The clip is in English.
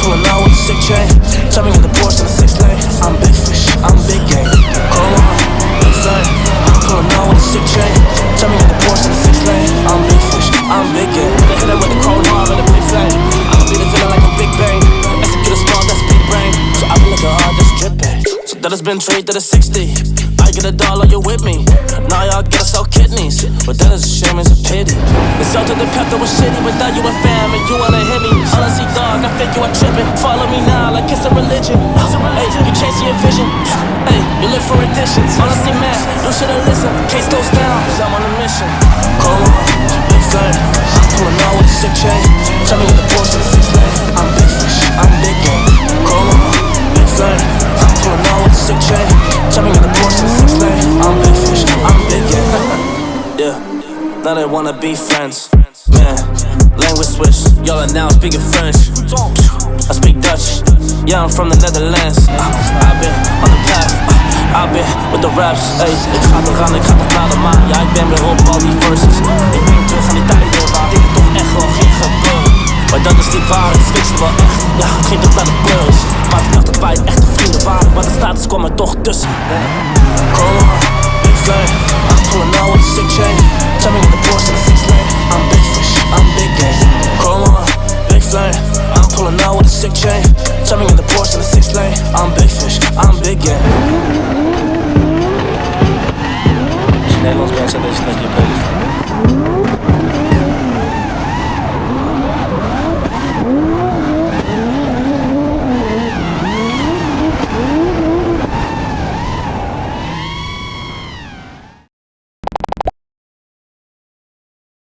pulling out with a sick chain. Jumping in the Porsche in the 6 lane. I'm big fish, I'm big game. Come on, big flame. I'm pulling out with a sick chain. Jumping in the Porsche in the 6 lane. I'm big fish, I'm big game. They hit it with the cold hard and the big flame. I'ma be the feeling like a big bang. Execute a small, that's big brain. So I be looking hard, that's dripping. So that has been trade to the 60. I get $1, you with me. Now y'all gotta sell kidneys, but that is a shame, it's a pity. It's out to the pep that was shitty, but now you a fam and you wanna hit me. Honestly, dog, I think you are tripping. Follow me now like it's a religion. Hey, you chasing your vision. Hey, you live for additions. Honestly, man, you should've listened. Case goes down, cause I'm on a mission. Come on, big flame. I'm pulling out with a sick chain. Jumping in the Porsche in the 6 lane. I'm big fish, I'm big game. Come on, big flame. I'm pulling out with a sick chain. Jumping in the Porsche in the 6 lane. I'm big fish, I'm big game. Yeah, now they wanna be friends. Man, language switch, y'all are now speaking French. I speak Dutch, yeah, I'm from the Netherlands. I've been on the path, I've been with the raps. Ey, ik ga eraan, ik ga het laten, maar ja, ik ben weer op al die verses. Ik ben terug aan die tijden waar dit toch echt wel ging gebeuren. Maar dat is niet waar, het switchte wel echt. Ja, het ging toch naar de beurs. Maar ik dacht dat wij echte vrienden waren, maar de status kwam er toch tussen. Come on, big flame. I'm pulling out with a sick chain. Jumping in the Porsche in the 6 lane. I'm big fish, I'm big game. Come on, big flame. I'm pulling out with a sick chain. Jumping in the Porsche in the 6 lane. I'm big